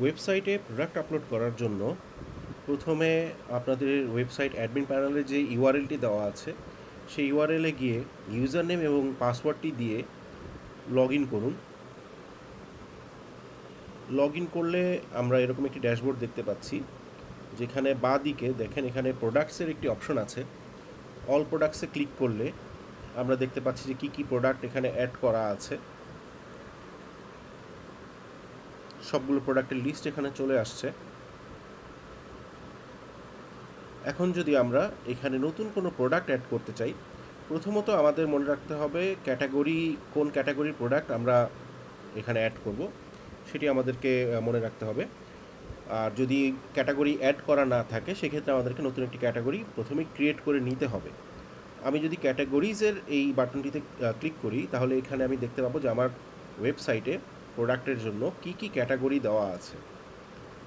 ওয়েবসাইটে product upload করার জন্য প্রথমে আপনাদের ওয়েবসাইট অ্যাডমিন প্যানেলে যে ইউআরএলটি দেওয়া আছে সেই ইউআরএলে গিয়ে ইউজার নেম এবং পাসওয়ার্ডটি দিয়ে লগ ইন করুন। লগ ইন করলে আমরা এরকম একটি ড্যাশবোর্ড দেখতে পাচ্ছি, যেখানে বাঁ দিকে দেখেন এখানে প্রোডাক্টসের একটি অপশন আছে। অল প্রোডাক্টসে ক্লিক করলে আমরা দেখতে পাচ্ছি যে কী কী প্রোডাক্ট এখানে অ্যাড করা আছে। সবগুলো প্রোডাক্টের লিস্ট এখানে চলে আসছে। এখন যদি আমরা এখানে নতুন কোনো প্রোডাক্ট অ্যাড করতে চাই, প্রথমত আমাদের মনে রাখতে হবে ক্যাটাগরি, কোন ক্যাটাগরির প্রোডাক্ট আমরা এখানে অ্যাড করব সেটি আমাদেরকে মনে রাখতে হবে। আর যদি ক্যাটাগরি অ্যাড করা না থাকে সেক্ষেত্রে আমাদেরকে নতুন একটি ক্যাটাগরি প্রথমেই ক্রিয়েট করে নিতে হবে। আমি যদি ক্যাটাগরিজের এই বাটনটিতে ক্লিক করি তাহলে এখানে আমি দেখতে পাবো যে আমার ওয়েবসাইটে প্রোডাক্টের জন্য কি কি ক্যাটাগরি দেওয়া আছে।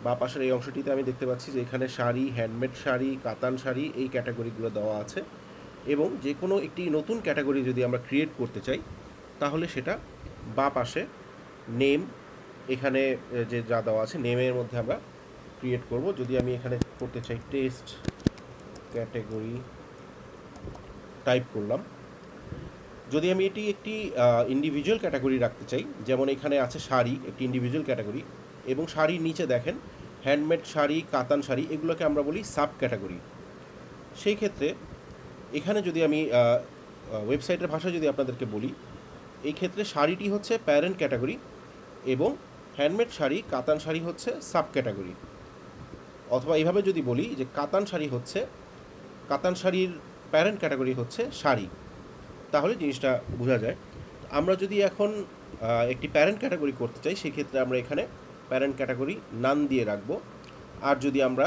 বা পাশের এই অংশটিতে আমি দেখতে পাচ্ছি যে এখানে শাড়ি, হ্যান্ডমেড শাড়ি, কাতান শাড়ি এই ক্যাটাগরিগুলো দেওয়া আছে। এবং যে কোনো একটি নতুন ক্যাটাগরি যদি আমরা ক্রিয়েট করতে চাই তাহলে সেটা বা পাশে নেম, এখানে যে যা দেওয়া আছে নেমের মধ্যে আমরা ক্রিয়েট করব। যদি আমি এখানে করতে চাই টেস্ট ক্যাটাগরি টাইপ করলাম। যদি আমি এটি একটি ইন্ডিভিজুয়াল ক্যাটাগরি রাখতে চাই, যেমন এখানে আছে শাড়ি একটি ইন্ডিভিজুয়াল ক্যাটাগরি, এবং শাড়ির নিচে দেখেন হ্যান্ডমেড শাড়ি, কাতান শাড়ি, এগুলোকে আমরা বলি সাব ক্যাটাগরি। সেই ক্ষেত্রে এখানে যদি আমি ওয়েবসাইটের ভাষায় যদি আপনাদেরকে বলি, এই ক্ষেত্রে শাড়িটি হচ্ছে প্যারেন্ট ক্যাটাগরি এবং হ্যান্ডমেড শাড়ি, কাতান শাড়ি হচ্ছে সাব ক্যাটাগরি। অথবা এইভাবে যদি বলি যে কাতান শাড়ির প্যারেন্ট ক্যাটাগরি হচ্ছে শাড়ি, তাহলে জিনিসটা বোঝা যায়। আমরা যদি এখন একটি প্যারেন্ট ক্যাটাগরি করতে চাই সেক্ষেত্রে আমরা এখানে প্যারেন্ট ক্যাটাগরি নান দিয়ে রাখবো। আর যদি আমরা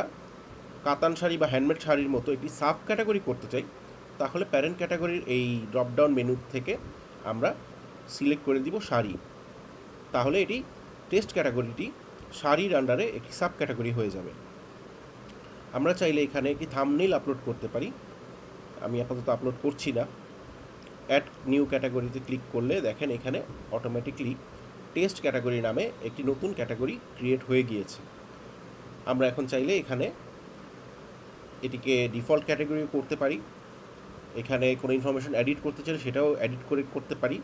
কাতান শাড়ি বা হ্যান্ডমেড শাড়ির মতো একটি সাব ক্যাটাগরি করতে চাই তাহলে প্যারেন্ট ক্যাটাগরির এই ড্রপডাউন মেনু থেকে আমরা সিলেক্ট করে দিব শাড়ি। তাহলে এটি টেস্ট ক্যাটাগরিটি শাড়ির আন্ডারে একটি সাব ক্যাটাগরি হয়ে যাবে। আমরা চাইলে এখানে একটি থাম্বনেইল আপলোড করতে পারি। আমি আপাতত আপলোড করছি না। অ্যাড নিউ ক্যাটাগরিতে ক্লিক করলে দেখেন এখানে অটোমেটিকলি টেস্ট ক্যাটাগরি নামে একটি নতুন ক্যাটাগরি ক্রিয়েট হয়ে গিয়েছে। আমরা এখন চাইলে এখানে এটিকে ডিফল্ট ক্যাটাগরি করতে পারি। এখানে কোনো ইনফরমেশন এডিট করতে চাইলে সেটাও এডিট করে করতে পারি।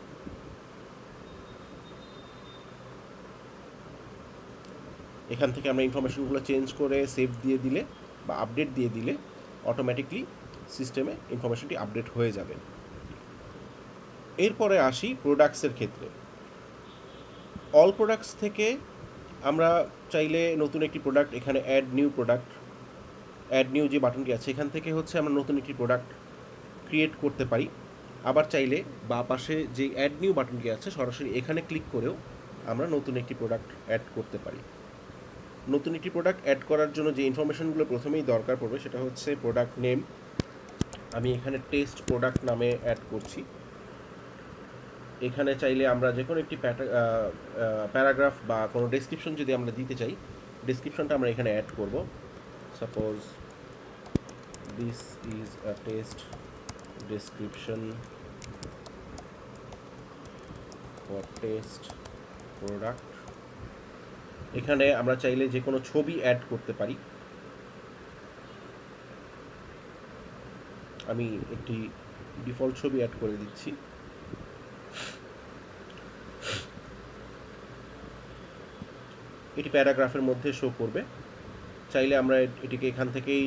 এখান থেকে আমরা ইনফরমেশনগুলো চেঞ্জ করে সেভ দিয়ে দিলে বা আপডেট দিয়ে দিলে অটোমেটিকলি সিস্টেমে ইনফরমেশনটি আপডেট হয়ে যাবে। এরপরে আসি প্রোডাক্টসের ক্ষেত্রে। অল প্রোডাক্টস থেকে আমরা চাইলে নতুন একটি প্রোডাক্ট, এখানে অ্যাড নিউ যে বাটনটি আছে এখান থেকে হচ্ছে আমরা নতুন একটি প্রোডাক্ট ক্রিয়েট করতে পারি। আবার চাইলে বা পাশে যে অ্যাড নিউ বাটনটি আছে সরাসরি এখানে ক্লিক করেও আমরা নতুন একটি প্রোডাক্ট অ্যাড করতে পারি। নতুন একটি প্রোডাক্ট অ্যাড করার জন্য যে ইনফরমেশনগুলো প্রথমেই দরকার পড়বে সেটা হচ্ছে প্রোডাক্ট নেম। আমি এখানে টেস্ট প্রোডাক্ট নামে অ্যাড করছি। এখানে চাইলে আমরা যে কোনো একটি প্যারাগ্রাফ বা কোনো ডেসক্রিপশন যদি আমরা দিতে চাই, ডেসক্রিপশনটা আমরা এখানে অ্যাড করব। Suppose this is a test description for test product. এখানে আমরা চাইলে যে কোনো ছবি অ্যাড করতে পারি। আমি একটি ডিফল্ট ছবি অ্যাড করে দিচ্ছি। এটি প্যারাগ্রাফের মধ্যে শো করবে। চাইলে আমরা এটিকে এখান থেকেই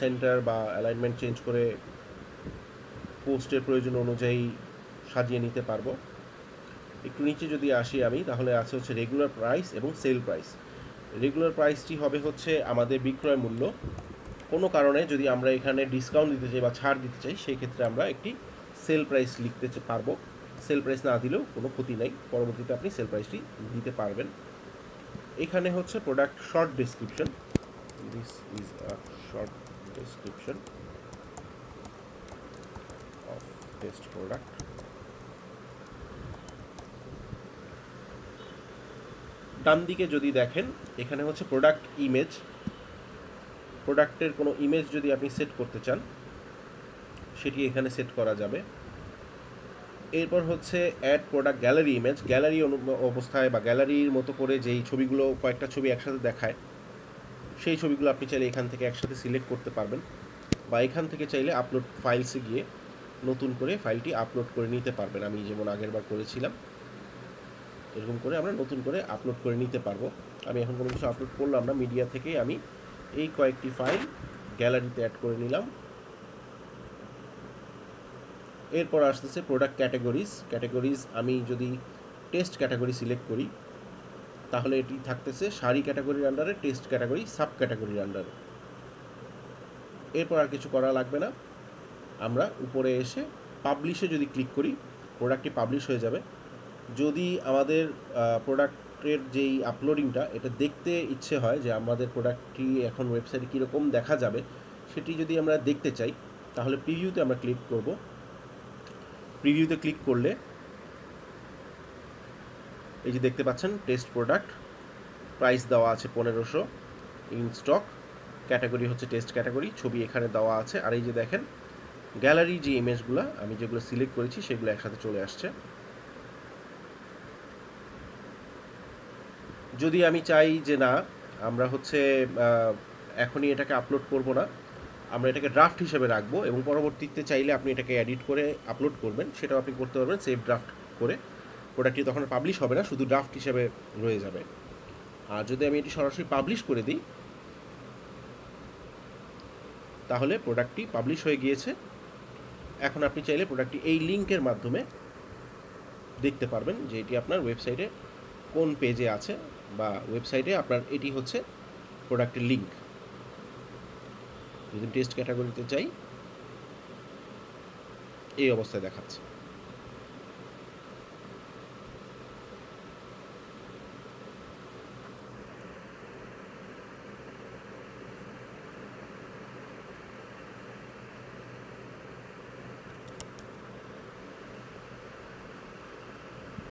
সেন্টার বা অ্যালাইনমেন্ট চেঞ্জ করে পোস্টের প্রয়োজন অনুযায়ী সাজিয়ে নিতে পারবো। একটু নিচে যদি আসি আমি, তাহলে আছে হচ্ছে রেগুলার প্রাইস এবং সেল প্রাইস। রেগুলার প্রাইসটি হবে হচ্ছে আমাদের বিক্রয় মূল্য। কোনো কারণে যদি আমরা এখানে ডিসকাউন্ট দিতে চাই বা ছাড় দিতে চাই সেই ক্ষেত্রে আমরা একটি সেল প্রাইস লিখতে পারবো। সেল প্রাইস না দিলেও কোনো ক্ষতি নাই, পরবর্তীতে আপনি সেল প্রাইসটি দিতে পারবেন। এখানে হচ্ছে product short description. This is a short description of test product. ডান দিকে যদি দেখেন এখানে হচ্ছে প্রোডাক্ট ইমেজ। প্রোডাক্টের কোনো ইমেজ যদি আপনি সেট করতে চান সেটি এখানে সেট করা যাবে। এরপর হচ্ছে add product gallery image. Gallery অবস্থায় বা গ্যালারির মতো করে যেই ছবিগুলো, কয়েকটা ছবি একসাথে দেখায়, সেই ছবিগুলো আপনি চাইলে এখান থেকে একসাথে সিলেক্ট করতে পারবেন, বা এখান থেকে চাইলে আপলোড ফাইলসে গিয়ে নতুন করে ফাইলটি আপলোড করে নিতে পারবেন। আমি যেমন আগের বার করেছিলাম, এরকম করে আমরা নতুন করে আপলোড করে নিতে পারবো। আমি এখন কোনো কিছু আপলোড করলাম না, মিডিয়া থেকেই আমি এই কয়েকটি ফাইল গ্যালারিতে অ্যাড করে নিলাম। এরপর আসতেছে প্রোডাক্ট ক্যাটাগরিজ। ক্যাটাগরিজ আমি যদি টেস্ট ক্যাটাগরি সিলেক্ট করি, তাহলে এটি থাকতেছে শাড়ি ক্যাটাগরির আন্ডারে, টেস্ট ক্যাটাগরি সাব ক্যাটাগরির আন্ডারে। এরপর আর কিছু করা লাগবে না। আমরা উপরে এসে পাবলিশে যদি ক্লিক করি, প্রোডাক্টটি পাবলিশ হয়ে যাবে। যদি আমাদের প্রোডাক্টের যেই আপলোডিংটা, এটা দেখতে ইচ্ছে হয় যে আমাদের প্রোডাক্টটি এখন ওয়েবসাইটে কীরকম দেখা যাবে, সেটি যদি আমরা দেখতে চাই, তাহলে প্রিভিউতে আমরা ক্লিক করব। প্রিভিউতে ক্লিক করলে এই যে দেখতে পাচ্ছেন টেস্ট প্রোডাক্ট, প্রাইস দেওয়া আছে 1500, ইন স্টক, ক্যাটাগরি হচ্ছে টেস্ট ক্যাটাগরি, ছবি এখানে দেওয়া আছে। আর এই যে দেখেন গ্যালারি যে ইমেজগুলো আমি যেগুলো সিলেক্ট করেছি সেগুলো একসাথে চলে আসছে। যদি আমি চাই যে না, আমরা হচ্ছে এখনই এটাকে আপলোড করব না, আমরা এটাকে ড্রাফট হিসেবে রাখবো এবং পরবর্তীতে চাইলে আপনি এটাকে এডিট করে আপলোড করবেন, সেটাও আপনি করতে পারবেন সেভ ড্রাফট করে। প্রোডাক্টটি তখন পাবলিশ হবে না, শুধু ড্রাফট হিসেবে রয়ে যাবে। আর যদি আমি এটি সরাসরি পাবলিশ করে দিই, তাহলে প্রোডাক্টটি পাবলিশ হয়ে গিয়েছে। এখন আপনি চাইলে প্রোডাক্টটি এই লিঙ্কের মাধ্যমে দেখতে পারবেন যে এটি আপনার ওয়েবসাইটে কোন পেজে আছে, বা ওয়েবসাইটে আপনার এটি হচ্ছে প্রোডাক্টের লিঙ্ক। যদি টেস্ট ক্যাটাগরিতে চাই, এই অবস্থায় দেখাচ্ছে।